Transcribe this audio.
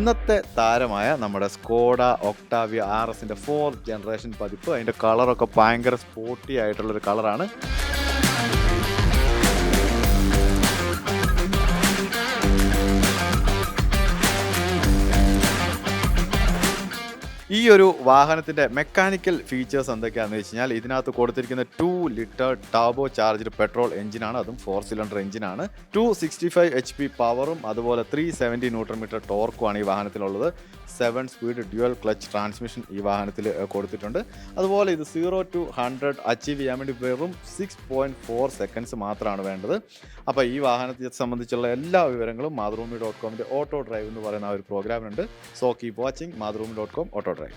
ഇന്നത്തെ താരമായ നമ്മുടെ സ്കോഡ ഒക്ടാവിയ RSന്റെ 4th ജനറേഷൻ പതിപ്പ്. അതിൻ്റെ കളറൊക്കെ ഭയങ്കര സ്പോർട്ടി ആയിട്ടുള്ളൊരു കളറാണ്. ഈ ഒരു വാഹനത്തിൻ്റെ മെക്കാനിക്കൽ ഫീച്ചേഴ്സ് എന്തൊക്കെയാണെന്ന് വെച്ച് കഴിഞ്ഞാൽ, ഇതിനകത്ത് കൊടുത്തിരിക്കുന്ന 2 ലിറ്റർ ടർബോ ചാർജ്ഡ് പെട്രോൾ എഞ്ചിനാണ്. അതും 4 സിലിണ്ടർ എഞ്ചിനാണ്. 265 HP പവറും അതുപോലെ 370 ന്യൂട്രൺ മീറ്റർ ടോർക്കുമാണ് ഈ വാഹനത്തിലുള്ളത്. 7 സ്പീഡ് ഡ്യുവൽ ക്ലച്ച് ട്രാൻസ്മിഷൻ ഈ വാഹനത്തിൽ കൊടുത്തിട്ടുണ്ട്. അതുപോലെ ഇത് 0 to 100 അച്ചീവ് ചെയ്യാൻ വേണ്ടി വെറും 6.4 സെക്കൻഡ്സ് മാത്രമാണ് വേണ്ടത്. അപ്പോൾ ഈ വാഹനത്തെ സംബന്ധിച്ചുള്ള എല്ലാ വിവരങ്ങളും മാതൃഭൂമി.comന്റെ ഓട്ടോ ഡ്രൈവ് എന്ന് പറയുന്ന ഒരു പ്രോഗ്രാമിനുണ്ട്. സോ കീപ് വാച്ചിങ് മാതൃഭൂമി.com ഓട്ടോ ഡ്രൈവ്.